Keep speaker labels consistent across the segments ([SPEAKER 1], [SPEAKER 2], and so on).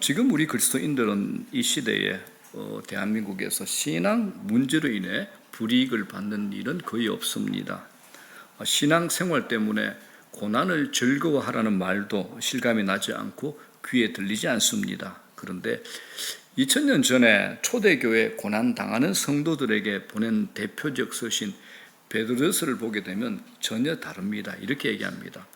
[SPEAKER 1] 지금 우리 그리스도인들은 이 시대에 대한민국에서 신앙 문제로 인해 불이익을 받는 일은 거의 없습니다. 신앙 생활 때문에 고난을 즐거워하라는 말도 실감이 나지 않고 귀에 들리지 않습니다. 그런데 2000년 전에 초대교회 고난당하는 성도들에게 보낸 대표적 서신 베드로서를 보게 되면 전혀 다릅니다. 이렇게 얘기합니다.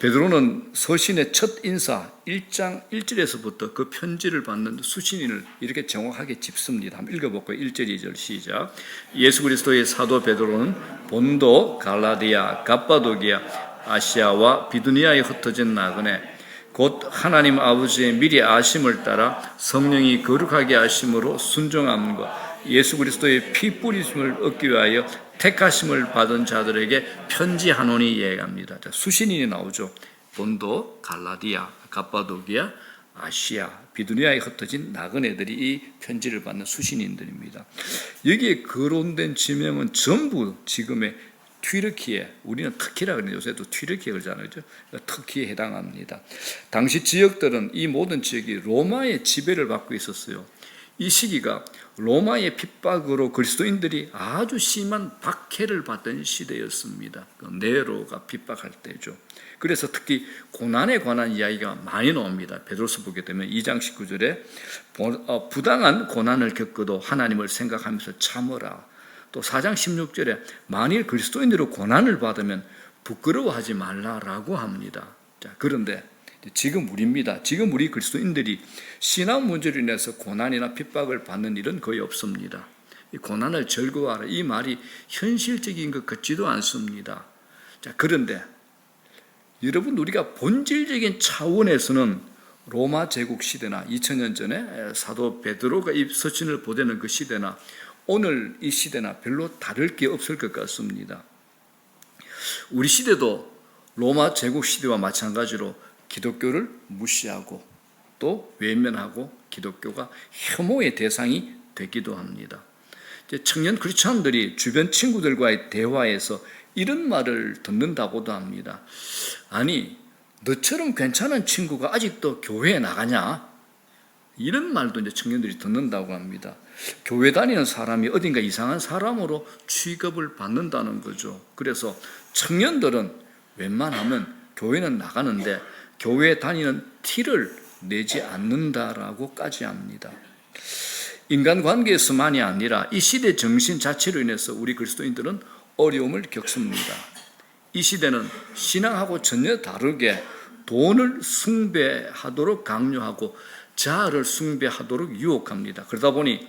[SPEAKER 1] 베드로는 서신의 첫 인사 1장 1절에서부터 그 편지를 받는 수신인을 이렇게 정확하게 짚습니다. 한번 읽어볼까요? 1절 2절 시작. 예수 그리스도의 사도 베드로는 본도, 갈라디아, 갑바도기아, 아시아와 비두니아에 흩어진 나그네 곧 하나님 아버지의 미리 아심을 따라 성령이 거룩하게 하심으로 순종함과 예수 그리스도의 피 뿌리심을 얻기 위하여 택하심을 받은 자들에게 편지하노니 얘기합니다. 수신인이 나오죠. 본도, 갈라디아, 갑바도기아, 아시아, 비두니아에 흩어진 나그네들이 이 편지를 받는 수신인들입니다. 여기에 거론된 지명은 전부 지금의 튀르키예, 우리는 터키라 그러는데 요새도 튀르키예 그러잖아요. 터키에 해당합니다. 당시 지역들은 이 모든 지역이 로마의 지배를 받고 있었어요. 이 시기가 로마의 핍박으로 그리스도인들이 아주 심한 박해를 받던 시대였습니다. 네로가 핍박할 때죠. 그래서 특히 고난에 관한 이야기가 많이 나옵니다. 베드로서 보게 되면 2장 19절에 부당한 고난을 겪어도 하나님을 생각하면서 참으라. 또 4장 16절에 만일 그리스도인으로 고난을 받으면 부끄러워하지 말라라고 합니다. 자, 그런데 지금 우리입니다. 지금 우리 그리스도인들이 신앙 문제로 인해서 고난이나 핍박을 받는 일은 거의 없습니다. 이 고난을 즐거워하라 이 말이 현실적인 것 같지도 않습니다. 자, 그런데 여러분 우리가 본질적인 차원에서는 로마 제국 시대나 2000년 전에 사도 베드로가 이 서신을 보내는 그 시대나 오늘 이 시대나 별로 다를 게 없을 것 같습니다. 우리 시대도 로마 제국 시대와 마찬가지로 기독교를 무시하고 또 외면하고 기독교가 혐오의 대상이 되기도 합니다. 청년 크리스찬들이 주변 친구들과의 대화에서 이런 말을 듣는다고도 합니다. 아니, 너처럼 괜찮은 친구가 아직도 교회에 나가냐? 이런 말도 이제 청년들이 듣는다고 합니다. 교회 다니는 사람이 어딘가 이상한 사람으로 취급을 받는다는 거죠. 그래서 청년들은 웬만하면 교회는 나가는데 교회에 다니는 티를 내지 않는다라고까지 합니다. 인간관계에서만이 아니라 이 시대 정신 자체로 인해서 우리 그리스도인들은 어려움을 겪습니다. 이 시대는 신앙하고 전혀 다르게 돈을 숭배하도록 강요하고 자아를 숭배하도록 유혹합니다. 그러다 보니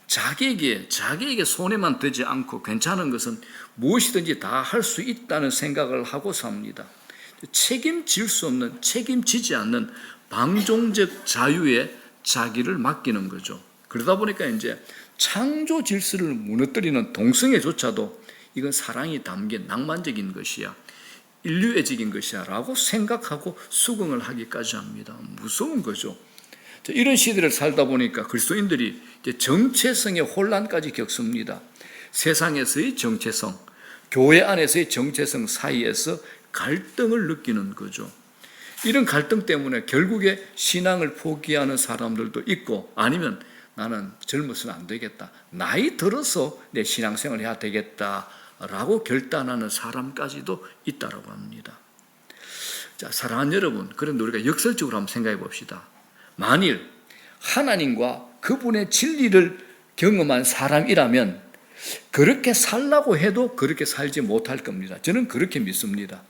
[SPEAKER 1] 자기에게 손해만 되지 않고 괜찮은 것은 무엇이든지 다 할 수 있다는 생각을 하고 삽니다. 책임질 수 없는, 책임지지 않는 방종적 자유에 자기를 맡기는 거죠. 그러다 보니까 이제 창조 질서를 무너뜨리는 동성애조차도 이건 사랑이 담긴 낭만적인 것이야, 인류애적인 것이야 라고 생각하고 수긍을 하기까지 합니다. 무서운 거죠. 이런 시대를 살다 보니까 그리스도인들이 이제 정체성의 혼란까지 겪습니다. 세상에서의 정체성, 교회 안에서의 정체성 사이에서 갈등을 느끼는 거죠. 이런 갈등 때문에 결국에 신앙을 포기하는 사람들도 있고 아니면 나는 젊어서는 안 되겠다. 나이 들어서 내 신앙생활을 해야 되겠다라고 결단하는 사람까지도 있다고 합니다. 자, 사랑하는 여러분, 그런데 우리가 역설적으로 한번 생각해 봅시다. 만일 하나님과 그분의 진리를 경험한 사람이라면 그렇게 살라고 해도 그렇게 살지 못할 겁니다. 저는 그렇게 믿습니다.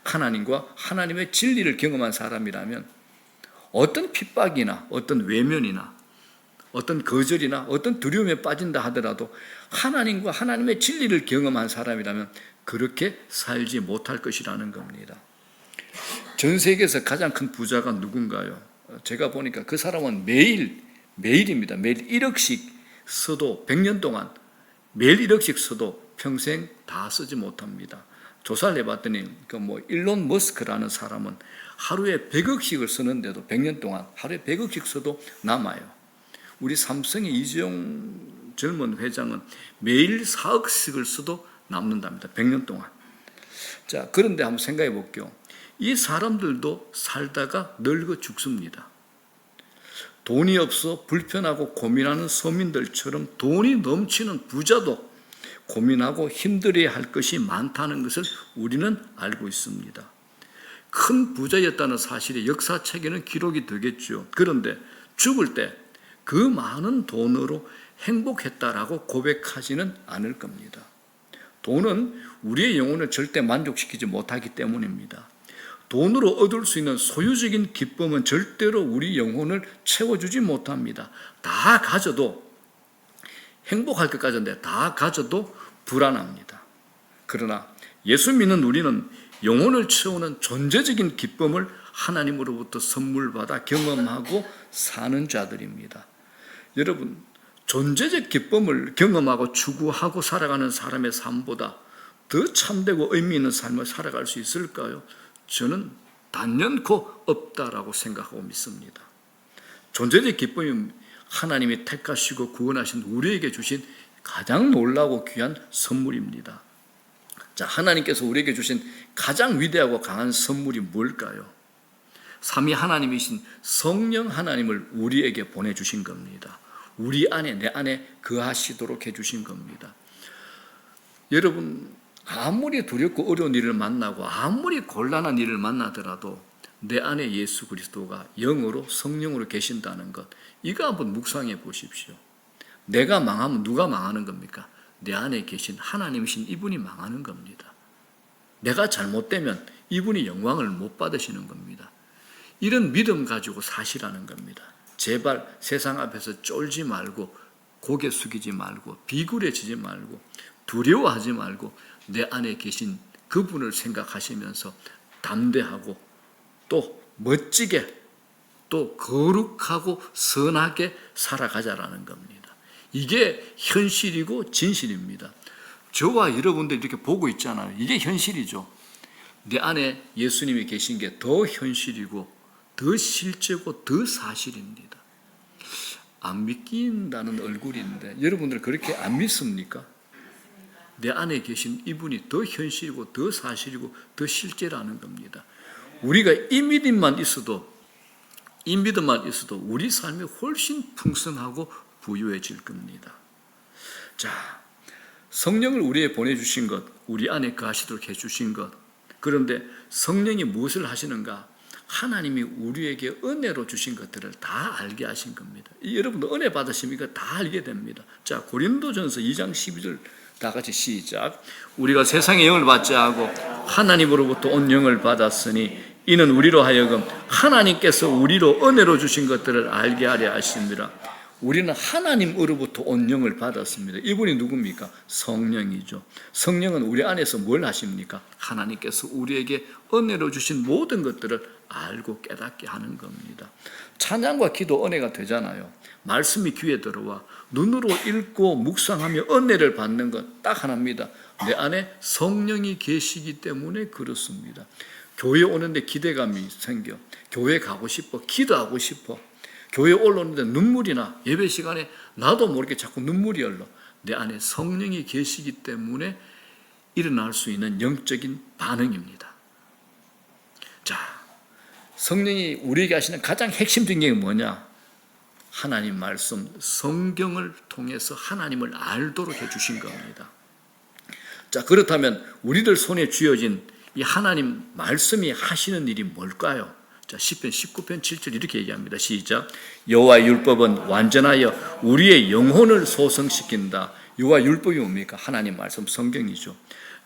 [SPEAKER 1] 하나님과 하나님의 진리를 경험한 사람이라면 어떤 핍박이나 어떤 외면이나 어떤 거절이나 어떤 두려움에 빠진다 하더라도 하나님과 하나님의 진리를 경험한 사람이라면 그렇게 살지 못할 것이라는 겁니다. 전 세계에서 가장 큰 부자가 누군가요? 제가 보니까 그 사람은 매일입니다. 매일 1억씩 써도 100년 동안 매일 1억씩 써도 평생 다 쓰지 못합니다. 조사를 해봤더니 일론 머스크라는 사람은 하루에 100억씩을 쓰는데도 100년 동안 하루에 100억씩 써도 남아요. 우리 삼성의 이재용 젊은 회장은 매일 4억씩을 써도 남는답니다. 100년 동안. 자, 그런데 한번 생각해 볼게요. 이 사람들도 살다가 늙어 죽습니다. 돈이 없어 불편하고 고민하는 서민들처럼 돈이 넘치는 부자도 고민하고 힘들어야 할 것이 많다는 것을 우리는 알고 있습니다. 큰 부자였다는 사실이 역사책에는 기록이 되겠죠. 그런데 죽을 때 그 많은 돈으로 행복했다라고 고백하지는 않을 겁니다. 돈은 우리의 영혼을 절대 만족시키지 못하기 때문입니다. 돈으로 얻을 수 있는 소유적인 기쁨은 절대로 우리 영혼을 채워주지 못합니다. 다 가져도 행복할 것 같은데 다 가져도 불안합니다. 그러나 예수 믿는 우리는 영혼을 채우는 존재적인 기쁨을 하나님으로부터 선물 받아 경험하고 사는 자들입니다. 여러분, 존재적 기쁨을 경험하고 추구하고 살아가는 사람의 삶보다 더 참되고 의미 있는 삶을 살아갈 수 있을까요? 저는 단연코 없다라고 생각하고 믿습니다. 존재적 기쁨이 하나님이 택하시고 구원하신 우리에게 주신 가장 놀라고 귀한 선물입니다. 자, 하나님께서 우리에게 주신 가장 위대하고 강한 선물이 뭘까요? 삼위 하나님이신 성령 하나님을 우리에게 보내주신 겁니다. 우리 안에, 내 안에 거하시도록 해주신 겁니다. 여러분, 아무리 두렵고 어려운 일을 만나고 아무리 곤란한 일을 만나더라도 내 안에 예수 그리스도가 영으로 성령으로 계신다는 것, 이거 한번 묵상해 보십시오. 내가 망하면 누가 망하는 겁니까? 내 안에 계신 하나님이신 이분이 망하는 겁니다. 내가 잘못되면 이분이 영광을 못 받으시는 겁니다. 이런 믿음 가지고 사시라는 겁니다. 제발 세상 앞에서 쫄지 말고 고개 숙이지 말고 비굴해지지 말고 두려워하지 말고 내 안에 계신 그분을 생각하시면서 담대하고 또 멋지게 또 거룩하고 선하게 살아가자라는 겁니다. 이게 현실이고 진실입니다. 저와 여러분들 이렇게 보고 있잖아요. 이게 현실이죠. 내 안에 예수님이 계신 게 더 현실이고 더 실제고 더 사실입니다. 안 믿긴다는 얼굴인데 여러분들 그렇게 안 믿습니까? 내 안에 계신 이분이 더 현실이고 더 사실이고 더 실제라는 겁니다. 우리가 이 믿음만 있어도 우리 삶이 훨씬 풍성하고 부유해질 겁니다. 자, 성령을 우리에게 보내주신 것, 우리 안에 거하시도록 해주신 것. 그런데 성령이 무엇을 하시는가? 하나님이 우리에게 은혜로 주신 것들을 다 알게 하신 겁니다. 여러분도 은혜 받으시니까 다 알게 됩니다. 자, 고린도전서 2장 12절 다 같이 시작. 우리가 세상의 영을 받지 않고 하나님으로부터 온 영을 받았으니 이는 우리로 하여금 하나님께서 우리로 은혜로 주신 것들을 알게 하려 하심이라. 우리는 하나님으로부터 온 영을 받았습니다. 이분이 누굽니까? 성령이죠. 성령은 우리 안에서 뭘 하십니까? 하나님께서 우리에게 은혜로 주신 모든 것들을 알고 깨닫게 하는 겁니다. 찬양과 기도 은혜가 되잖아요. 말씀이 귀에 들어와 눈으로 읽고 묵상하며 은혜를 받는 것 딱 하나입니다. 내 안에 성령이 계시기 때문에 그렇습니다. 교회 오는데 기대감이 생겨. 교회 가고 싶어. 기도하고 싶어. 교회 올라오는데 눈물이 나. 예배 시간에 나도 모르게 자꾸 눈물이 흘러. 내 안에 성령이 계시기 때문에 일어날 수 있는 영적인 반응입니다. 자, 성령이 우리에게 하시는 가장 핵심적인 게 뭐냐? 하나님 말씀, 성경을 통해서 하나님을 알도록 해주신 겁니다. 자, 그렇다면 우리들 손에 쥐어진 이 하나님 말씀이 하시는 일이 뭘까요? 자, 시편 19편 7절 이렇게 얘기합니다. 시작. 여호와의 율법은 완전하여 우리의 영혼을 소성시킨다. 여호와의 율법이 뭡니까? 하나님 말씀, 성경이죠.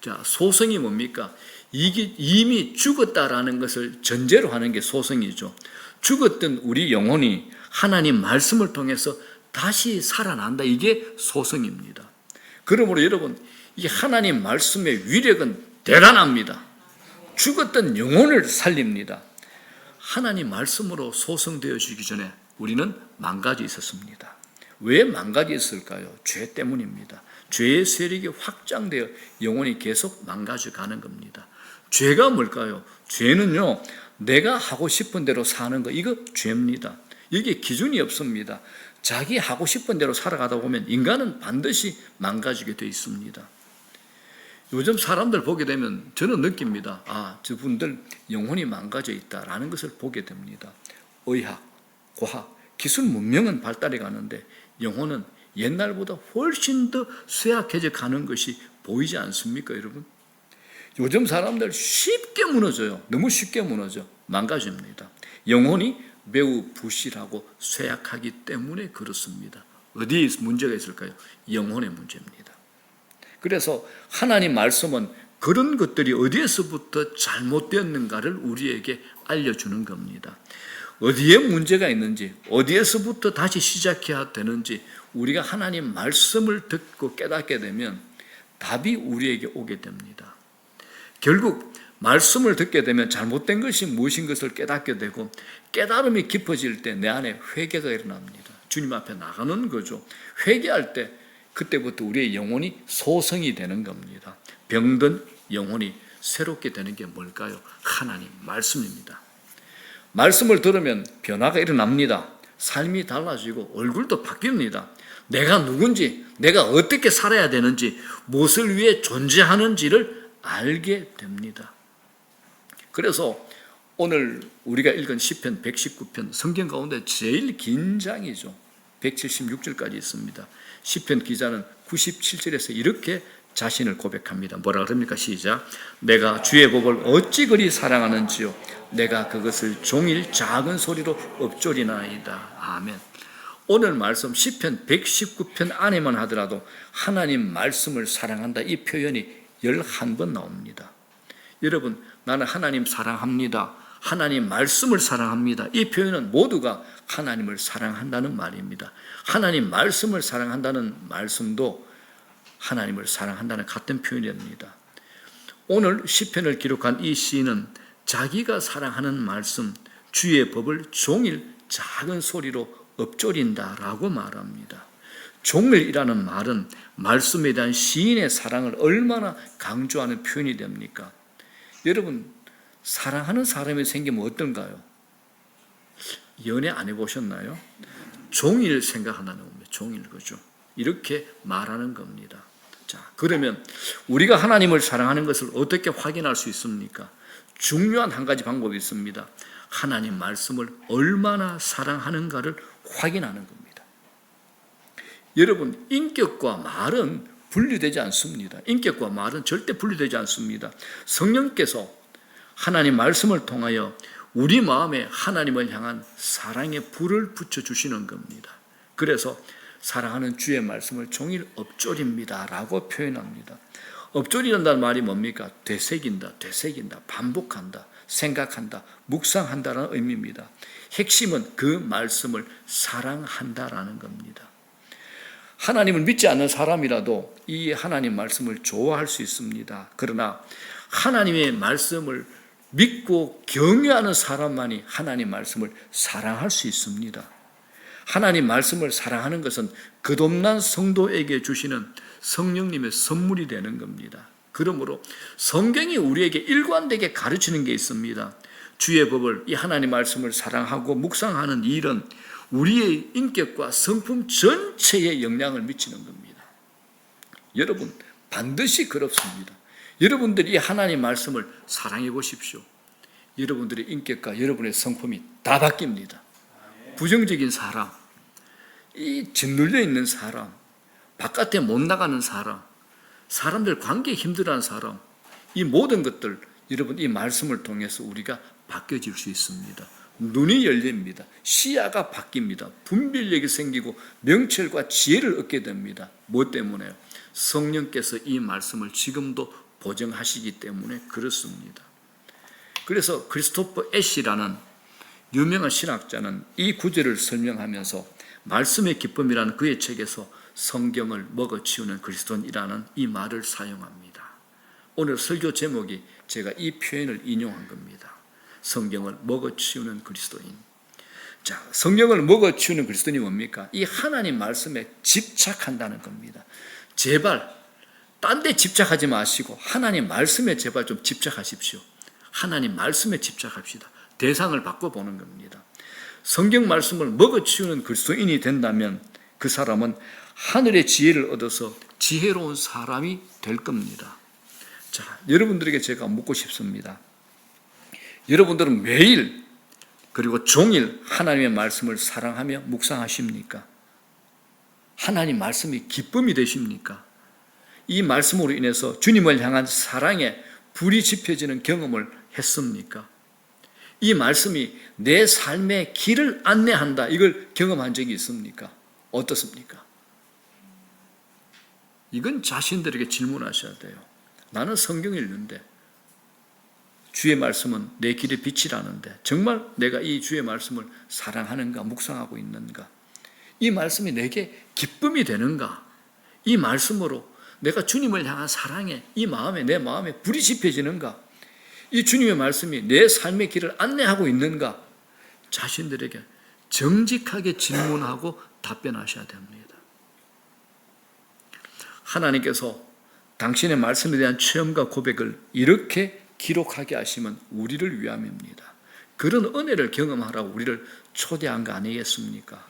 [SPEAKER 1] 자, 소성이 뭡니까? 이게 이미 죽었다라는 것을 전제로 하는 게 소성이죠. 죽었던 우리 영혼이 하나님 말씀을 통해서 다시 살아난다. 이게 소성입니다. 그러므로 여러분, 이 하나님 말씀의 위력은 대단합니다. 죽었던 영혼을 살립니다. 하나님 말씀으로 소성되어지기 전에 우리는 망가져 있었습니다. 왜 망가져 있을까요? 죄 때문입니다. 죄의 세력이 확장되어 영혼이 계속 망가져 가는 겁니다. 죄가 뭘까요? 죄는요, 내가 하고 싶은 대로 사는 거, 이거 죄입니다. 여기에 기준이 없습니다. 자기 하고 싶은 대로 살아가다 보면 인간은 반드시 망가지게 되어 있습니다. 요즘 사람들 보게 되면 저는 느낍니다. 아, 저분들 영혼이 망가져 있다라는 것을 보게 됩니다. 의학, 과학, 기술 문명은 발달해 가는데 영혼은 옛날보다 훨씬 더 쇠약해져 가는 것이 보이지 않습니까, 여러분? 요즘 사람들 쉽게 무너져요. 너무 쉽게 무너져. 망가집니다. 영혼이 매우 부실하고 쇠약하기 때문에 그렇습니다. 어디에 문제가 있을까요? 영혼의 문제입니다. 그래서 하나님 말씀은 그런 것들이 어디에서부터 잘못되었는가를 우리에게 알려주는 겁니다. 어디에 문제가 있는지, 어디에서부터 다시 시작해야 되는지 우리가 하나님 말씀을 듣고 깨닫게 되면 답이 우리에게 오게 됩니다. 결국 말씀을 듣게 되면 잘못된 것이 무엇인 것을 깨닫게 되고, 깨달음이 깊어질 때 내 안에 회개가 일어납니다. 주님 앞에 나가는 거죠. 회개할 때 그때부터 우리의 영혼이 소성이 되는 겁니다. 병든 영혼이 새롭게 되는 게 뭘까요? 하나님 말씀입니다. 말씀을 들으면 변화가 일어납니다. 삶이 달라지고 얼굴도 바뀝니다. 내가 누군지, 내가 어떻게 살아야 되는지, 무엇을 위해 존재하는지를 알게 됩니다. 그래서 오늘 우리가 읽은 시편 119편, 성경 가운데 제일 긴 장이죠. 176절까지 있습니다. 시편 기자는 97절에서 이렇게 자신을 고백합니다. 뭐라 그럽니까? 시작. 내가 주의 법을 어찌 그리 사랑하는지요. 내가 그것을 종일 작은 소리로 읊조리나이다. 아멘. 오늘 말씀 시편 119편 안에만 하더라도 하나님 말씀을 사랑한다, 이 표현이 11번 나옵니다. 여러분, 나는 하나님 사랑합니다, 하나님 말씀을 사랑합니다, 이 표현은 모두가 하나님을 사랑한다는 말입니다. 하나님 말씀을 사랑한다는 말씀도 하나님을 사랑한다는 같은 표현입니다. 오늘 시편을 기록한 이 시인은 자기가 사랑하는 말씀, 주의 법을 종일 작은 소리로 읊조린다라고 말합니다. 종일이라는 말은 말씀에 대한 시인의 사랑을 얼마나 강조하는 표현이 됩니까? 여러분, 사랑하는 사람이 생기면 어떤가요? 연애 안 해보셨나요? 종일 생각한다는 겁니다. 종일, 그죠? 이렇게 말하는 겁니다. 자, 그러면 우리가 하나님을 사랑하는 것을 어떻게 확인할 수 있습니까? 중요한 한 가지 방법이 있습니다. 하나님 말씀을 얼마나 사랑하는가를 확인하는 겁니다. 여러분, 인격과 말은 분리되지 않습니다. 인격과 말은 절대 분리되지 않습니다. 성령께서 하나님 말씀을 통하여 우리 마음에 하나님을 향한 사랑의 불을 붙여주시는 겁니다. 그래서 사랑하는 주의 말씀을 종일 읊조립니다 라고 표현합니다. 읊조린다는 말이 뭡니까? 되새긴다, 반복한다, 생각한다, 묵상한다라는 의미입니다. 핵심은 그 말씀을 사랑한다라는 겁니다. 하나님을 믿지 않는 사람이라도 이 하나님 말씀을 좋아할 수 있습니다. 그러나 하나님의 말씀을 믿고 경외하는 사람만이 하나님 말씀을 사랑할 수 있습니다. 하나님 말씀을 사랑하는 것은 거듭난 성도에게 주시는 성령님의 선물이 되는 겁니다. 그러므로 성경이 우리에게 일관되게 가르치는 게 있습니다. 주의 법을, 이 하나님 말씀을 사랑하고 묵상하는 일은 우리의 인격과 성품 전체에 영향을 미치는 겁니다. 여러분, 반드시 그렇습니다. 여러분들이 이 하나님 말씀을 사랑해 보십시오. 여러분들의 인격과 여러분의 성품이 다 바뀝니다. 부정적인 사람, 이 짓눌려 있는 사람, 바깥에 못 나가는 사람, 사람들 관계 힘들어하는 사람, 이 모든 것들 여러분 이 말씀을 통해서 우리가 바뀌어질 수 있습니다. 눈이 열립니다. 시야가 바뀝니다. 분별력이 생기고 명철과 지혜를 얻게 됩니다. 뭐 때문에요? 성령께서 이 말씀을 지금도 보증하시기 때문에 그렇습니다. 그래서 크리스토퍼 애쉬라는 유명한 신학자는 이 구절을 설명하면서 말씀의 기쁨이라는 그의 책에서 성경을 먹어치우는 그리스도인이라는 이 말을 사용합니다. 오늘 설교 제목이 제가 이 표현을 인용한 겁니다. 성경을 먹어치우는 그리스도인. 자, 성경을 먹어치우는 그리스도인이 뭡니까? 이 하나님 말씀에 집착한다는 겁니다. 제발 딴 데 집착하지 마시고 하나님 말씀에 제발 좀 집착하십시오. 하나님 말씀에 집착합시다. 대상을 바꿔보는 겁니다. 성경 말씀을 먹어치우는 그리스도인이 된다면 그 사람은 하늘의 지혜를 얻어서 지혜로운 사람이 될 겁니다. 자, 여러분들에게 제가 묻고 싶습니다. 여러분들은 매일 그리고 종일 하나님의 말씀을 사랑하며 묵상하십니까? 하나님 말씀이 기쁨이 되십니까? 이 말씀으로 인해서 주님을 향한 사랑에 불이 지펴지는 경험을 했습니까? 이 말씀이 내 삶의 길을 안내한다, 이걸 경험한 적이 있습니까? 어떻습니까? 이건 자신들에게 질문하셔야 돼요. 나는 성경 읽는데 주의 말씀은 내 길의 빛이라는데 정말 내가 이 주의 말씀을 사랑하는가, 묵상하고 있는가? 이 말씀이 내게 기쁨이 되는가? 이 말씀으로 내가 주님을 향한 사랑에 이 마음에, 내 마음에 불이 지펴지는가? 이 주님의 말씀이 내 삶의 길을 안내하고 있는가? 자신들에게 정직하게 질문하고 답변하셔야 됩니다. 하나님께서 당신의 말씀에 대한 체험과 고백을 이렇게 기록하게 하시면 우리를 위함입니다. 그런 은혜를 경험하라고 우리를 초대한 거 아니겠습니까?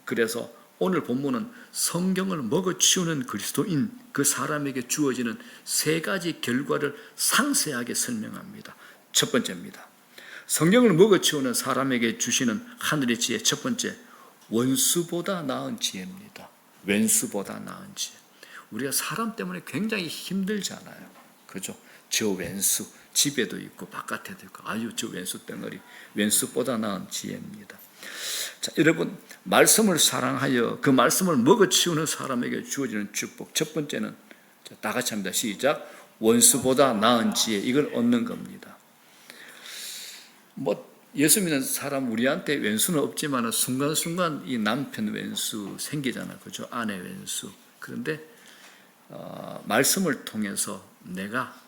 [SPEAKER 1] 그래서 오늘 본문은 성경을 먹어치우는 그리스도인 그 사람에게 주어지는 세 가지 결과를 상세하게 설명합니다. 첫 번째입니다. 성경을 먹어치우는 사람에게 주시는 하늘의 지혜, 첫 번째, 원수보다 나은 지혜입니다. 왼수보다 나은 지혜. 우리가 사람 때문에 굉장히 힘들잖아요. 그죠? 저 왼수, 집에도 있고 바깥에도 있고, 아유 저 왼수 덩어리, 왼수보다 나은 지혜입니다. 자, 여러분, 말씀을 사랑하여 그 말씀을 먹어치우는 사람에게 주어지는 축복, 첫 번째는 다 같이 합니다. 시작. 원수보다 나은 지혜, 이걸 얻는 겁니다. 예수 믿는 사람 우리한테 왼수는 없지만 순간순간 이 남편 왼수 생기잖아요. 그죠? 아내 왼수. 그런데 말씀을 통해서 내가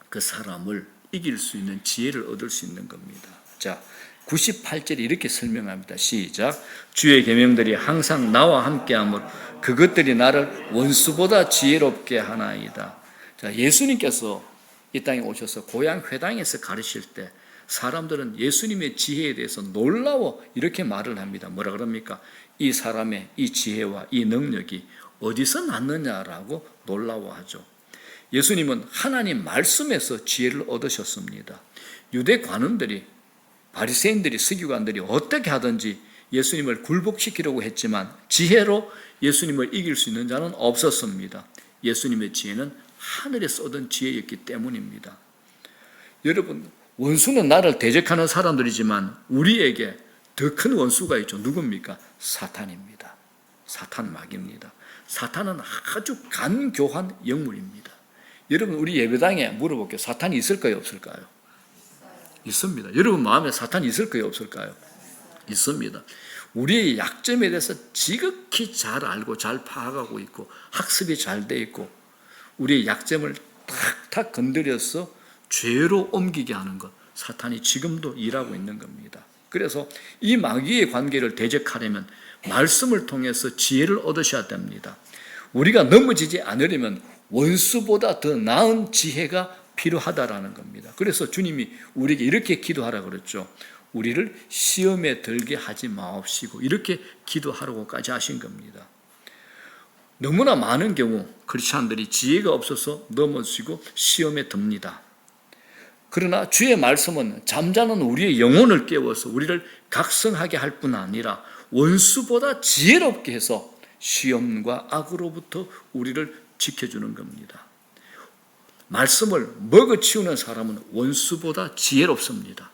[SPEAKER 1] 그 사람을 이길 수 있는 지혜를 얻을 수 있는 겁니다. 자, 98절에 이렇게 설명합니다. 시작. 주의 계명들이 항상 나와 함께하므로 그것들이 나를 원수보다 지혜롭게 하나이다. 자, 예수님께서 이 땅에 오셔서 고향 회당에서 가르칠 때 사람들은 예수님의 지혜에 대해서 놀라워 이렇게 말을 합니다. 뭐라 그럽니까? 이 사람의 이 지혜와 이 능력이 어디서 났느냐라고 놀라워하죠. 예수님은 하나님 말씀에서 지혜를 얻으셨습니다. 유대 관원들이, 바리새인들이, 서기관들이 어떻게 하든지 예수님을 굴복시키려고 했지만 지혜로 예수님을 이길 수 있는 자는 없었습니다. 예수님의 지혜는 하늘에서 얻은 지혜였기 때문입니다. 여러분, 원수는 나를 대적하는 사람들이지만 우리에게 더 큰 원수가 있죠. 누굽니까? 사탄입니다. 사탄 마귀입니다. 사탄은 아주 간교한 영물입니다. 여러분, 우리 예배당에 물어볼게요. 사탄이 있을까요? 없을까요? 있습니다. 여러분 마음에 사탄이 있을까요? 없을까요? 있습니다. 우리의 약점에 대해서 지극히 잘 알고 잘 파악하고 있고 학습이 잘 돼 있고 우리의 약점을 탁탁 건드려서 죄로 옮기게 하는 것, 사탄이 지금도 일하고 있는 겁니다. 그래서 이 마귀의 관계를 대적하려면 말씀을 통해서 지혜를 얻으셔야 됩니다. 우리가 넘어지지 않으려면 원수보다 더 나은 지혜가 필요하다라는 겁니다. 그래서 주님이 우리에게 이렇게 기도하라 그랬죠. 우리를 시험에 들게 하지 마옵시고 이렇게 기도하라고까지 하신 겁니다. 너무나 많은 경우 크리스찬들이 지혜가 없어서 넘어지고 시험에 듭니다. 그러나 주의 말씀은 잠자는 우리의 영혼을 깨워서 우리를 각성하게 할 뿐 아니라 원수보다 지혜롭게 해서 시험과 악으로부터 우리를 지켜주는 겁니다. 말씀을 먹어치우는 사람은 원수보다 지혜롭습니다.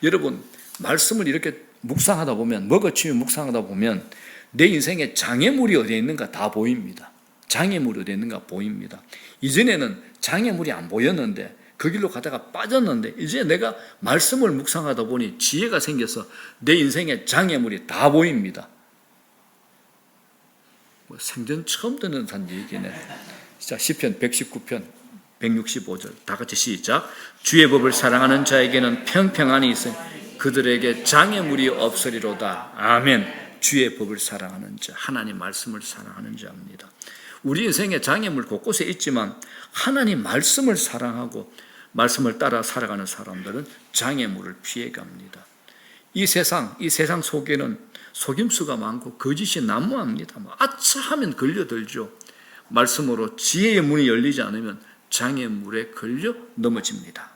[SPEAKER 1] 여러분, 말씀을 이렇게 묵상하다 보면, 먹어치우며 묵상하다 보면 내 인생에 장애물이 어디에 있는가 다 보입니다. 장애물이 어디에 있는가 보입니다. 이전에는 장애물이 안 보였는데 그 길로 가다가 빠졌는데 이제 내가 말씀을 묵상하다 보니 지혜가 생겨서 내 인생에 장애물이 다 보입니다. 생전 처음 듣는 단 얘기네. 자, 시편 119편 165절 다 같이 시작. 주의 법을 사랑하는 자에게는 평평한이 있으니 그들에게 장애물이 없으리로다. 아멘. 주의 법을 사랑하는 자, 하나님 말씀을 사랑하는 자입니다. 우리 인생에 장애물 곳곳에 있지만 하나님 말씀을 사랑하고 말씀을 따라 살아가는 사람들은 장애물을 피해갑니다. 이 세상 속에는 속임수가 많고 거짓이 난무합니다. 아차 하면 걸려들죠. 말씀으로 지혜의 문이 열리지 않으면 장애물에 걸려 넘어집니다.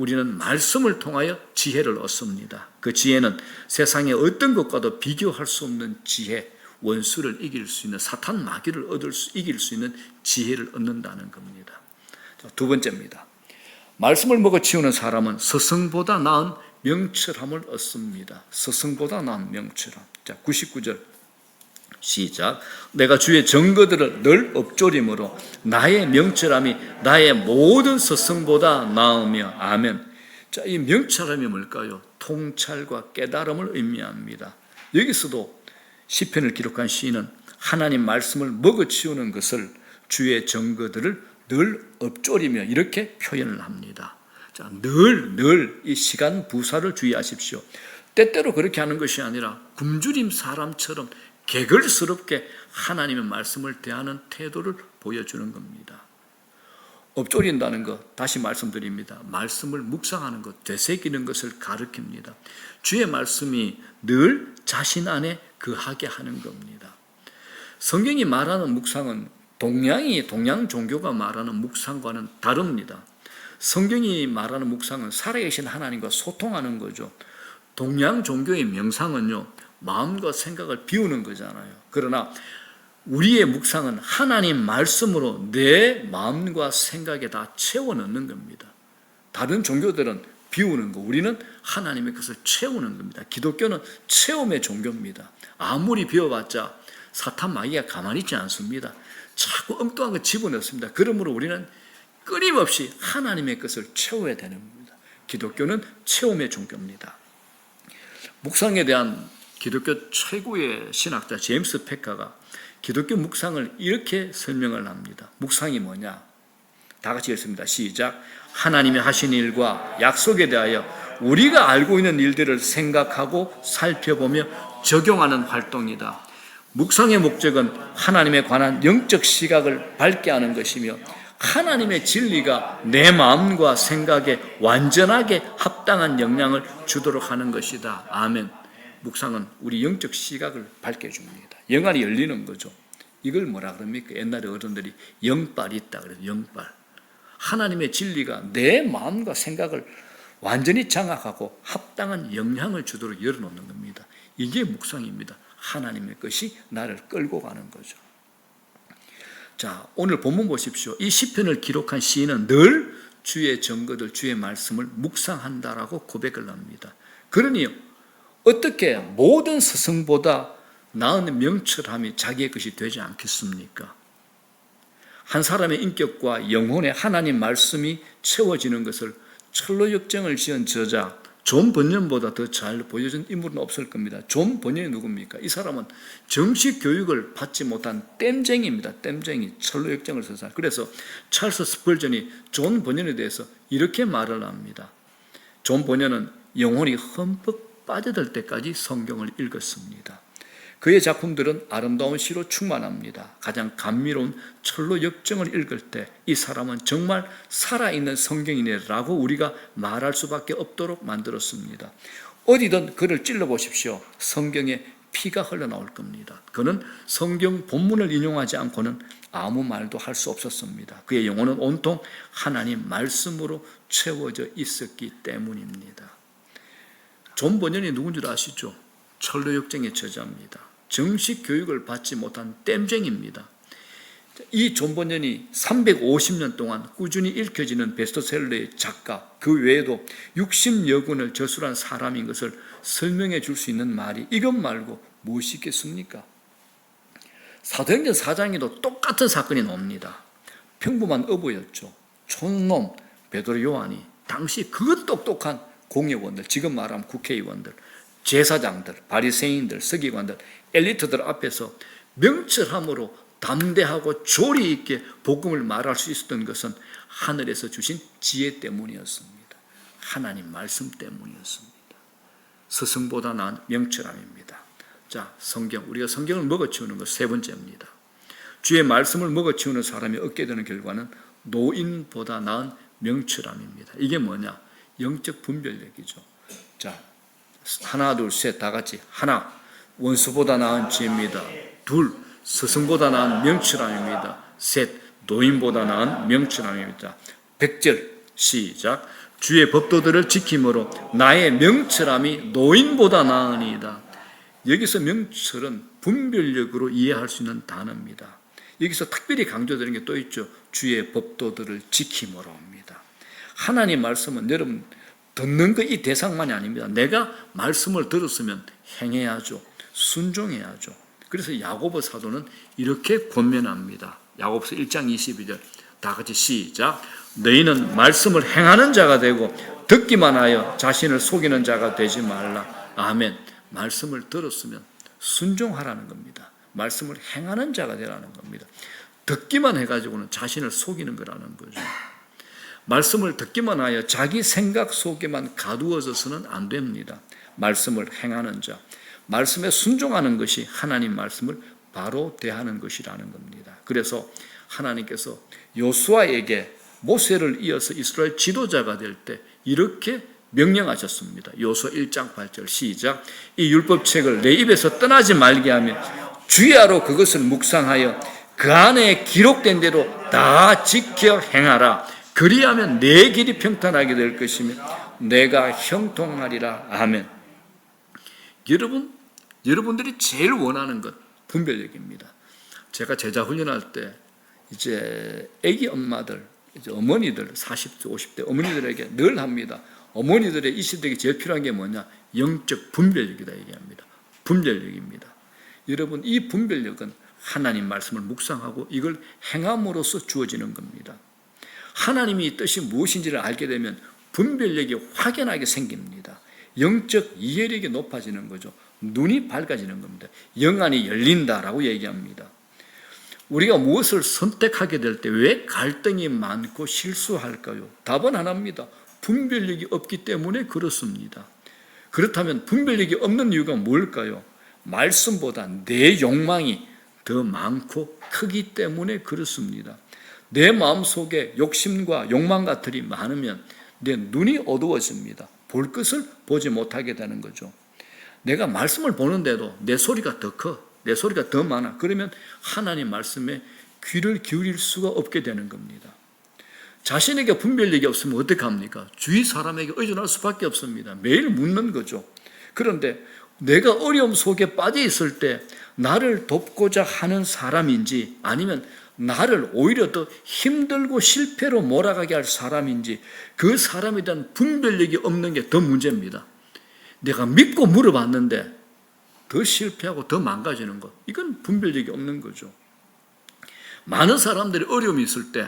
[SPEAKER 1] 우리는 말씀을 통하여 지혜를 얻습니다. 그 지혜는 세상의 어떤 것과도 비교할 수 없는 지혜, 원수를 이길 수 있는, 사탄 마귀를 이길 수 있는 지혜를 얻는다는 겁니다. 두 번째입니다. 말씀을 먹어 치우는 사람은 스승보다 나은 명철함을 얻습니다. 스승보다 나은 명철함. 자, 99절 시작. 내가 주의 증거들을 늘 엎조림으로 나의 명철함이 나의 모든 스승보다 나으며. 아멘. 자, 이 명철함이 뭘까요? 통찰과 깨달음을 의미합니다. 여기서도 시편을 기록한 시인은 하나님 말씀을 먹어치우는 것을 주의 증거들을 늘 엎조리며 이렇게 표현을 합니다. 자, 늘 이 시간 부사를 주의하십시오. 때때로 그렇게 하는 것이 아니라 굶주림 사람처럼 개걸스럽게 하나님의 말씀을 대하는 태도를 보여주는 겁니다. 엎조린다는 것, 다시 말씀드립니다. 말씀을 묵상하는 것, 되새기는 것을 가리킵니다. 주의 말씀이 늘 자신 안에 거하게 하는 겁니다. 성경이 말하는 묵상은 동양 종교가 말하는 묵상과는 다릅니다. 성경이 말하는 묵상은 살아계신 하나님과 소통하는 거죠. 동양 종교의 명상은요, 마음과 생각을 비우는 거잖아요. 그러나 우리의 묵상은 하나님 말씀으로 내 마음과 생각에 다 채워 넣는 겁니다. 다른 종교들은 비우는 거, 우리는 하나님의 것을 채우는 겁니다. 기독교는 체험의 종교입니다. 아무리 비워봤자 사탄 마귀가 가만히 있지 않습니다. 자꾸 엉뚱한 거 집어넣습니다. 그러므로 우리는 끊임없이 하나님의 것을 채워야 되는 겁니다. 기독교는 체험의 종교입니다. 묵상에 대한 기독교 최고의 신학자 제임스 패커가 기독교 묵상을 이렇게 설명을 합니다. 묵상이 뭐냐? 다 같이 읽습니다. 시작. 하나님이 하신 일과 약속에 대하여 우리가 알고 있는 일들을 생각하고 살펴보며 적용하는 활동이다. 묵상의 목적은 하나님에 관한 영적 시각을 밝게 하는 것이며 하나님의 진리가 내 마음과 생각에 완전하게 합당한 영향을 주도록 하는 것이다. 아멘. 묵상은 우리 영적 시각을 밝게 해줍니다. 영안이 열리는 거죠. 이걸 뭐라 그럽니까? 옛날에 어른들이 영빨이 있다 그래요. 영빨. 하나님의 진리가 내 마음과 생각을 완전히 장악하고 합당한 영향을 주도록 열어놓는 겁니다. 이게 묵상입니다. 하나님의 것이 나를 끌고 가는 거죠. 자, 오늘 본문 보십시오. 이 시편을 기록한 시인은 늘 주의 증거들, 주의 말씀을 묵상한다라고 고백을 합니다. 그러니 어떻게 모든 스승보다 나은 명철함이 자기의 것이 되지 않겠습니까? 한 사람의 인격과 영혼의 하나님 말씀이 채워지는 것을 철로 역정을 지은 저자 존 번연보다 더 잘 보여준 인물은 없을 겁니다. 존 번연이 누굽니까? 이 사람은 정식 교육을 받지 못한 땜쟁이입니다. 땜쟁이, 철로 역정을 쓴 사람. 그래서 찰스 스펄전이 존 번연에 대해서 이렇게 말을 합니다. 존 번연은 영혼이 흠뻑 빠져들 때까지 성경을 읽었습니다. 그의 작품들은 아름다운 시로 충만합니다. 가장 감미로운 철로 역정을 읽을 때 이 사람은 정말 살아있는 성경이네라고 우리가 말할 수밖에 없도록 만들었습니다. 어디든 그를 찔러보십시오. 성경에 피가 흘러나올 겁니다. 그는 성경 본문을 인용하지 않고는 아무 말도 할 수 없었습니다. 그의 영혼은 온통 하나님 말씀으로 채워져 있었기 때문입니다. 존 번연이 누군지 아시죠? 철로 역정의 저자입니다. 정식 교육을 받지 못한 땜쟁입니다. 이 존 번연이 350년 동안 꾸준히 읽혀지는 베스트셀러의 작가, 그 외에도 60여 권을 저술한 사람인 것을 설명해 줄 수 있는 말이 이것 말고 무엇이 있겠습니까? 사도행전 4장에도 똑같은 사건이 나옵니다. 평범한 어부였죠. 촌놈 베드로 요한이 당시 그 똑똑한 공회원들, 지금 말하면 국회의원들, 제사장들, 바리새인들, 서기관들, 엘리트들 앞에서 명철함으로 담대하고 조리 있게 복음을 말할 수 있었던 것은 하늘에서 주신 지혜 때문이었습니다. 하나님 말씀 때문이었습니다. 스승보다 나은 명철함입니다. 자, 성경, 우리가 성경을 먹어치우는 것 세 번째입니다. 주의 말씀을 먹어치우는 사람이 얻게 되는 결과는 노인보다 나은 명철함입니다. 이게 뭐냐? 영적 분별력이죠. 자, 하나, 둘, 셋, 다 같이. 하나, 원수보다 나은 지혜입니다. 둘, 스승보다 나은 명철함입니다. 셋, 노인보다 나은 명철함입니다. 100절 시작. 주의 법도들을 지킴으로 나의 명철함이 노인보다 나으니이다. 여기서 명철은 분별력으로 이해할 수 있는 단어입니다. 여기서 특별히 강조되는 게 또 있죠. 주의 법도들을 지킴으로입니다. 하나님 말씀은 여러분 듣는 거 이 대상만이 아닙니다. 내가 말씀을 들었으면 행해야죠. 순종해야죠. 그래서 야고보 사도는 이렇게 권면합니다. 야고보서 1장 22절 다 같이 시작. 너희는 말씀을 행하는 자가 되고 듣기만 하여 자신을 속이는 자가 되지 말라. 아멘. 말씀을 들었으면 순종하라는 겁니다. 말씀을 행하는 자가 되라는 겁니다. 듣기만 해가지고는 자신을 속이는 거라는 거죠. 말씀을 듣기만 하여 자기 생각 속에만 가두어져서는 안 됩니다. 말씀을 행하는 자, 말씀에 순종하는 것이 하나님 말씀을 바로 대하는 것이라는 겁니다. 그래서 하나님께서 여호수아에게 모세를 이어서 이스라엘 지도자가 될 때 이렇게 명령하셨습니다. 여호수아 1장 8절 시작. 이 율법책을 내 입에서 떠나지 말게 하며 주야로 그것을 묵상하여 그 안에 기록된 대로 다 지켜 행하라. 그리하면 내 길이 평탄하게 될 것이며 내가 형통하리라. 아멘. 여러분들이 제일 원하는 것 분별력입니다. 제가 제자 훈련할 때 이제 아기 엄마들, 이제 어머니들 40대, 50대 어머니들에게 늘 합니다. 어머니들의 이 시대에 제일 필요한 게 뭐냐? 영적 분별력이다 얘기합니다. 분별력입니다. 여러분 이 분별력은 하나님 말씀을 묵상하고 이걸 행함으로써 주어지는 겁니다. 하나님의 뜻이 무엇인지를 알게 되면 분별력이 확연하게 생깁니다. 영적 이해력이 높아지는 거죠. 눈이 밝아지는 겁니다. 영안이 열린다라고 얘기합니다. 우리가 무엇을 선택하게 될 때 왜 갈등이 많고 실수할까요? 답은 하나입니다. 분별력이 없기 때문에 그렇습니다. 그렇다면 분별력이 없는 이유가 뭘까요? 말씀보다 내 욕망이 더 많고 크기 때문에 그렇습니다. 내 마음속에 욕심과 욕망 같들이 많으면 내 눈이 어두워집니다. 볼 것을 보지 못하게 되는 거죠. 내가 말씀을 보는데도 내 소리가 더 커, 내 소리가 더 많아. 그러면 하나님 말씀에 귀를 기울일 수가 없게 되는 겁니다. 자신에게 분별력이 없으면 어떻게 합니까? 주위 사람에게 의존할 수밖에 없습니다. 매일 묻는 거죠. 그런데 내가 어려움 속에 빠져 있을 때 나를 돕고자 하는 사람인지 아니면 나를 오히려 더 힘들고 실패로 몰아가게 할 사람인지 그 사람에 대한 분별력이 없는 게 더 문제입니다. 내가 믿고 물어봤는데 더 실패하고 더 망가지는 것, 이건 분별력이 없는 거죠. 많은 사람들이 어려움이 있을 때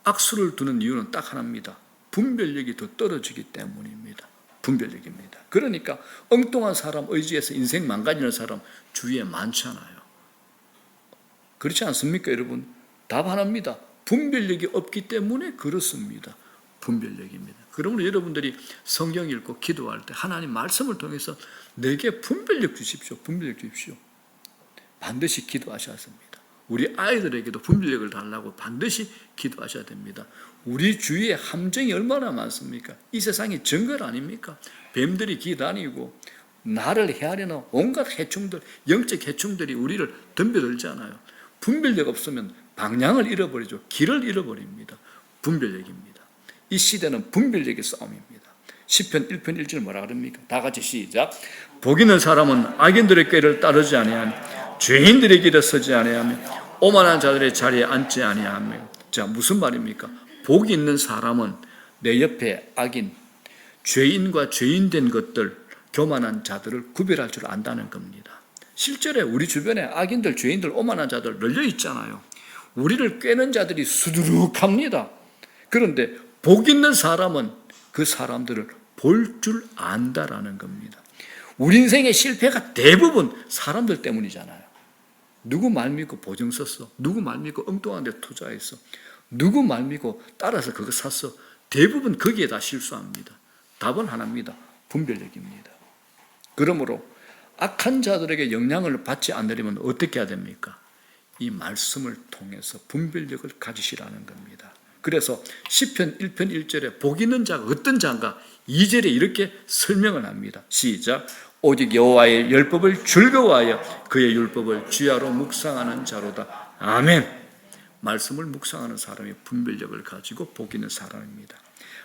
[SPEAKER 1] 악수를 두는 이유는 딱 하나입니다. 분별력이 더 떨어지기 때문입니다. 분별력입니다. 그러니까 엉뚱한 사람 의지해서 인생 망가지는 사람 주위에 많잖아요. 그렇지 않습니까, 여러분? 답 하나입니다. 분별력이 없기 때문에 그렇습니다. 분별력입니다. 그러므로 여러분들이 성경 읽고 기도할 때 하나님 말씀을 통해서 내게 분별력 주십시오. 분별력 주십시오. 반드시 기도하셔야 합니다. 우리 아이들에게도 분별력을 달라고 반드시 기도하셔야 됩니다. 우리 주위에 함정이 얼마나 많습니까? 이 세상이 정글 아닙니까? 뱀들이 기다니고 나를 헤아리는 온갖 해충들, 영적 해충들이 우리를 덤벼들잖아요. 분별력 없으면 방향을 잃어버리죠. 길을 잃어버립니다. 분별력입니다. 이 시대는 분별력의 싸움입니다. 시편 1편 1절 뭐라 그럽니까? 다 같이 시작. 복 있는 사람은 악인들의 꾀를 따르지 아니하며 죄인들의 길에 서지 아니하며 오만한 자들의 자리에 앉지 아니하며. 자, 무슨 말입니까? 복 있는 사람은 내 옆에 악인, 죄인과 죄인된 것들, 교만한 자들을 구별할 줄 안다는 겁니다. 실제로 우리 주변에 악인들, 죄인들, 오만한 자들 널려 있잖아요. 우리를 꿰는 자들이 수두룩합니다. 그런데 복 있는 사람은 그 사람들을 볼 줄 안다라는 겁니다. 우리 인생의 실패가 대부분 사람들 때문이잖아요. 누구 말 믿고 보증 썼어? 누구 말 믿고 엉뚱한 데 투자했어? 누구 말 믿고 따라서 그거 샀어? 대부분 거기에 다 실수합니다. 답은 하나입니다. 분별력입니다. 그러므로 악한 자들에게 영향을 받지 않으려면 어떻게 해야 됩니까? 이 말씀을 통해서 분별력을 가지시라는 겁니다. 그래서 시편 1편 1절에 복 있는 자가 어떤 자인가 2절에 이렇게 설명을 합니다. 시작. 오직 여호와의 율법을 즐거워하여 그의 율법을 주야로 묵상하는 자로다. 아멘. 말씀을 묵상하는 사람이 분별력을 가지고 복 있는 사람입니다.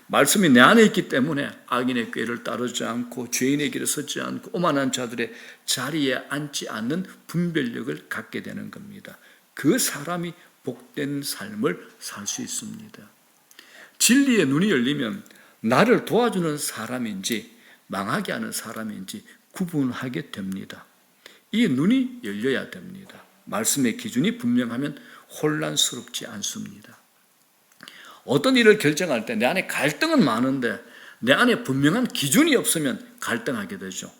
[SPEAKER 1] 말씀이 내 안에 있기 때문에 악인의 꾀를 따르지 않고 죄인의 길에 서지 않고 오만한 자들의 자리에 앉지 않는 분별력을 갖게 되는 겁니다. 그 사람이 복된 삶을 살 수 있습니다. 진리의 눈이 열리면 나를 도와주는 사람인지 망하게 하는 사람인지 구분하게 됩니다. 이 눈이 열려야 됩니다. 말씀의 기준이 분명하면 혼란스럽지 않습니다. 어떤 일을 결정할 때 내 안에 갈등은 많은데 내 안에 분명한 기준이 없으면 갈등하게 되죠.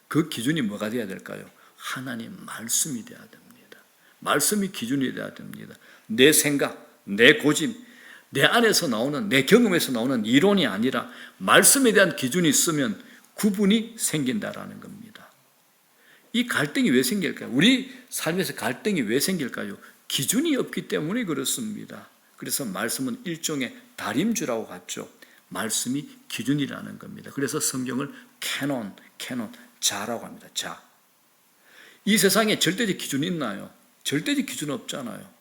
[SPEAKER 1] 그 기준이 뭐가 되어야 될까요? 하나님 말씀이 되어야 됩니다. 말씀이 기준이 되어야 됩니다. 내 생각, 내 고집, 내 안에서 나오는, 내 경험에서 나오는 이론이 아니라 말씀에 대한 기준이 있으면 구분이 생긴다라는 겁니다. 이 갈등이 왜 생길까요? 우리 삶에서 갈등이 왜 생길까요? 기준이 없기 때문에 그렇습니다. 그래서 말씀은 일종의 다림주라고 같죠. 말씀이 기준이라는 겁니다. 그래서 성경을 캐논, 자라고 합니다. 자. 이 세상에 절대적 기준이 있나요? 절대적 기준은 없잖아요.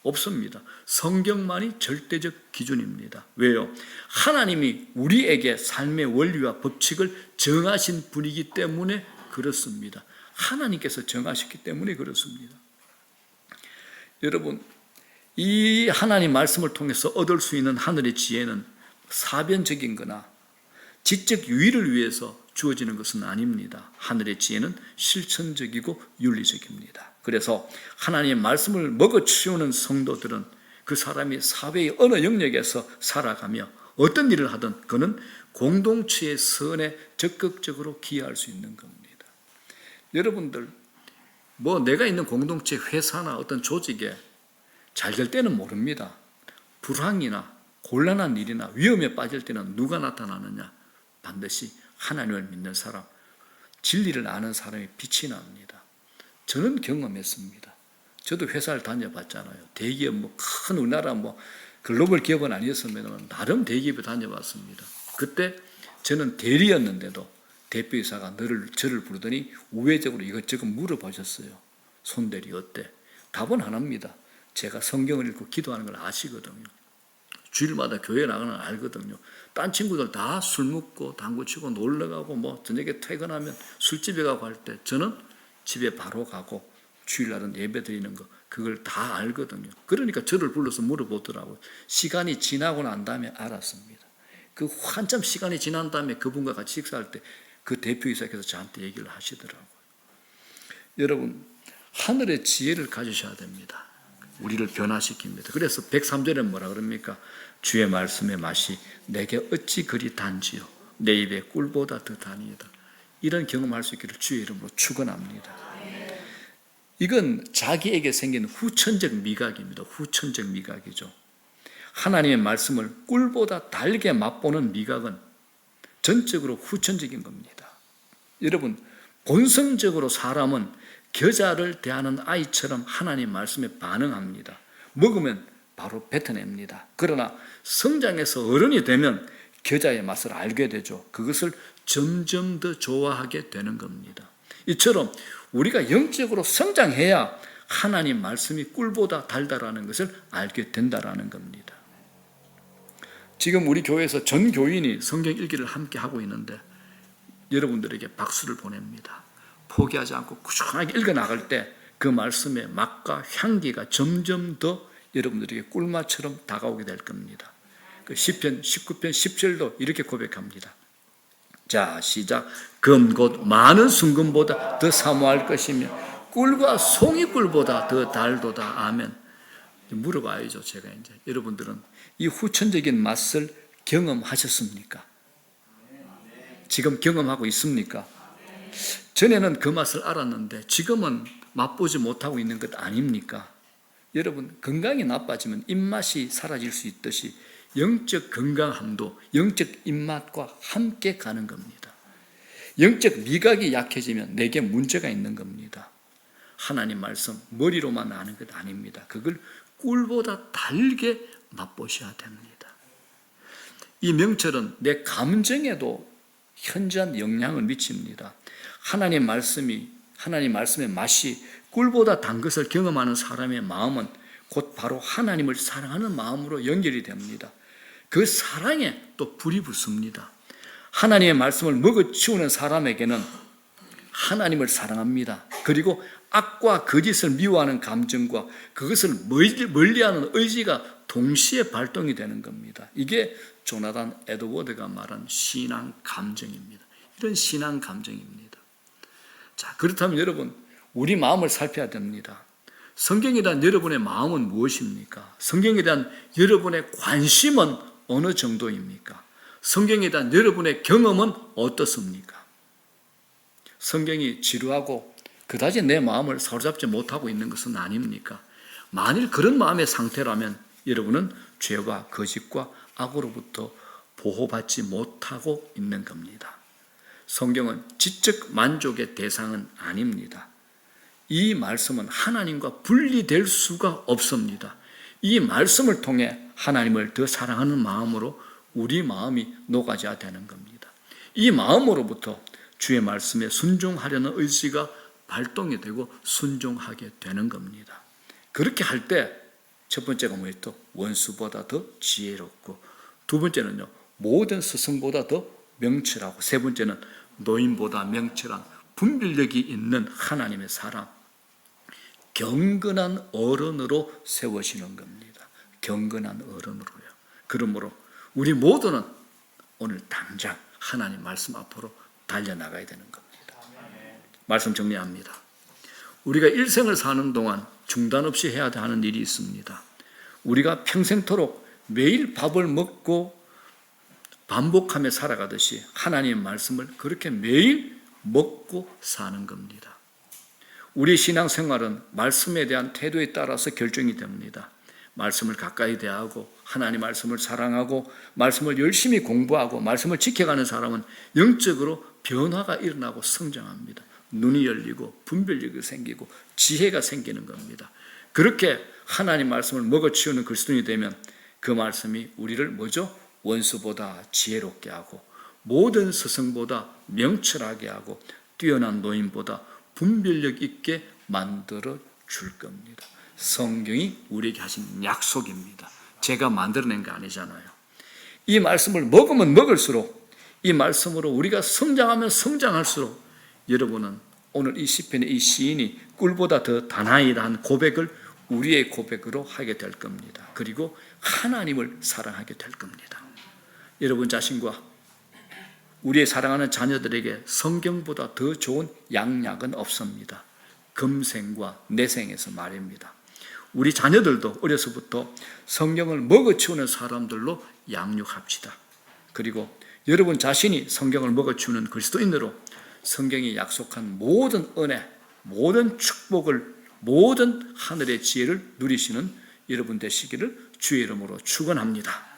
[SPEAKER 1] 없습니다. 성경만이 절대적 기준입니다. 왜요? 하나님이 우리에게 삶의 원리와 법칙을 정하신 분이기 때문에 그렇습니다. 하나님께서 정하셨기 때문에 그렇습니다. 여러분, 이 하나님 말씀을 통해서 얻을 수 있는 하늘의 지혜는 사변적인 거나 지적 유의를 위해서 주어지는 것은 아닙니다. 하늘의 지혜는 실천적이고 윤리적입니다. 그래서 하나님의 말씀을 먹어치우는 성도들은 그 사람이 사회의 어느 영역에서 살아가며 어떤 일을 하든 그는 공동체의 선에 적극적으로 기여할 수 있는 겁니다. 여러분들, 내가 있는 공동체, 회사나 어떤 조직에 잘 될 때는 모릅니다. 불황이나 곤란한 일이나 위험에 빠질 때는 누가 나타나느냐? 반드시 하나님을 믿는 사람, 진리를 아는 사람이 빛이 납니다. 저는 경험했습니다. 저도 회사를 다녀봤잖아요. 대기업, 큰 우리나라 글로벌 기업은 아니었으면 나름 대기업에 다녀봤습니다. 그때 저는 대리였는데도 대표이사가 저를 부르더니 우회적으로 이것저것 물어보셨어요. 손대리 어때? 답은 하나입니다. 제가 성경을 읽고 기도하는 걸 아시거든요. 주일마다 교회 나가는 걸 알거든요. 딴 친구들 다 술 먹고 당구 치고 놀러 가고 저녁에 퇴근하면 술집에 가고 할 때 저는 집에 바로 가고 주일날은 예배 드리는 거 그걸 다 알거든요. 그러니까 저를 불러서 물어보더라고요. 시간이 지나고 난 다음에 알았습니다. 그 한참 시간이 지난 다음에 그분과 같이 식사할 때 그 대표이사께서 저한테 얘기를 하시더라고요. 여러분, 하늘의 지혜를 가지셔야 됩니다. 우리를 변화시킵니다. 그래서 103절에 뭐라 그럽니까? 주의 말씀의 맛이 내게 어찌 그리 단지요 내 입에 꿀보다 더 다니이다. 이런 경험할 수 있기를 주의 이름으로 축원합니다. 이건 자기에게 생긴 후천적 미각입니다. 후천적 미각이죠. 하나님의 말씀을 꿀보다 달게 맛보는 미각은 전적으로 후천적인 겁니다. 여러분, 본성적으로 사람은 겨자를 대하는 아이처럼 하나님 말씀에 반응합니다. 먹으면 바로 뱉어냅니다. 그러나 성장해서 어른이 되면 겨자의 맛을 알게 되죠. 그것을 점점 더 좋아하게 되는 겁니다. 이처럼 우리가 영적으로 성장해야 하나님 말씀이 꿀보다 달다라는 것을 알게 된다라는 겁니다. 지금 우리 교회에서 전 교인이 성경 읽기를 함께 하고 있는데 여러분들에게 박수를 보냅니다. 포기하지 않고 꾸준하게 읽어나갈 때 그 말씀의 맛과 향기가 점점 더 여러분들에게 꿀맛처럼 다가오게 될 겁니다. 그 시편 19편 10절도 이렇게 고백합니다. 자, 시작. 금 곧 많은 순금보다 더 사모할 것이며 꿀과 송이꿀보다 더 달도다. 아멘. 물어봐야죠. 제가 이제 여러분들은 이 후천적인 맛을 경험하셨습니까? 지금 경험하고 있습니까? 전에는 그 맛을 알았는데 지금은 맛보지 못하고 있는 것 아닙니까? 여러분, 건강이 나빠지면 입맛이 사라질 수 있듯이 영적 건강함도 영적 입맛과 함께 가는 겁니다. 영적 미각이 약해지면 내게 문제가 있는 겁니다. 하나님 말씀 머리로만 아는 것 아닙니다. 그걸 꿀보다 달게 맛보셔야 됩니다. 이 명철은 내 감정에도 현저한 영향을 미칩니다. 하나님 말씀의 맛이 꿀보다 단 것을 경험하는 사람의 마음은 곧 바로 하나님을 사랑하는 마음으로 연결이 됩니다. 그 사랑에 또 불이 붙습니다. 하나님의 말씀을 먹어치우는 사람에게는 하나님을 사랑합니다. 그리고 악과 거짓을 미워하는 감정과 그것을 멀리하는 의지가 동시에 발동이 되는 겁니다. 이게 조나단 에드워드가 말한 신앙 감정입니다. 이런 신앙 감정입니다. 자, 그렇다면 여러분, 우리 마음을 살펴야 됩니다. 성경에 대한 여러분의 마음은 무엇입니까? 성경에 대한 여러분의 관심은 어느 정도입니까? 성경에 대한 여러분의 경험은 어떻습니까? 성경이 지루하고 그다지 내 마음을 사로잡지 못하고 있는 것은 아닙니까? 만일 그런 마음의 상태라면 여러분은 죄와 거짓과 악으로부터 보호받지 못하고 있는 겁니다. 성경은 지적 만족의 대상은 아닙니다. 이 말씀은 하나님과 분리될 수가 없습니다. 이 말씀을 통해 하나님을 더 사랑하는 마음으로 우리 마음이 녹아져야 되는 겁니다. 이 마음으로부터 주의 말씀에 순종하려는 의지가 발동이 되고 순종하게 되는 겁니다. 그렇게 할 때 첫 번째가 뭐였죠? 원수보다 더 지혜롭고, 두 번째는요, 모든 스승보다 더 명철하고, 세 번째는 노인보다 명철한 분별력이 있는 하나님의 사람, 경건한 어른으로 세워지는 겁니다. 경건한 어른으로요. 그러므로 우리 모두는 오늘 당장 하나님 말씀 앞으로 달려나가야 되는 겁니다. 말씀 정리합니다. 우리가 일생을 사는 동안 중단 없이 해야 하는 일이 있습니다. 우리가 평생토록 매일 밥을 먹고 반복하며 살아가듯이 하나님의 말씀을 그렇게 매일 먹고 사는 겁니다. 우리 신앙생활은 말씀에 대한 태도에 따라서 결정이 됩니다. 말씀을 가까이 대하고 하나님 말씀을 사랑하고 말씀을 열심히 공부하고 말씀을 지켜가는 사람은 영적으로 변화가 일어나고 성장합니다. 눈이 열리고 분별력이 생기고 지혜가 생기는 겁니다. 그렇게 하나님 말씀을 먹어치우는 그리스도인이 되면 그 말씀이 우리를 뭐죠? 원수보다 지혜롭게 하고 모든 스승보다 명철하게 하고 뛰어난 노인보다 분별력 있게 만들어 줄 겁니다. 성경이 우리에게 하신 약속입니다. 제가 만들어낸 거 아니잖아요. 이 말씀을 먹으면 먹을수록 이 말씀으로 우리가 성장하면 성장할수록 여러분은 오늘 이 시편의 이 시인이 꿀보다 더 단아이라는 고백을 우리의 고백으로 하게 될 겁니다. 그리고 하나님을 사랑하게 될 겁니다. 여러분 자신과 우리의 사랑하는 자녀들에게 성경보다 더 좋은 양약은 없습니다. 금생과 내생에서 말입니다. 우리 자녀들도 어려서부터 성경을 먹어치우는 사람들로 양육합시다. 그리고 여러분 자신이 성경을 먹어치우는 그리스도인으로 성경이 약속한 모든 은혜, 모든 축복을, 모든 하늘의 지혜를 누리시는 여러분 되시기를 주의 이름으로 축원합니다.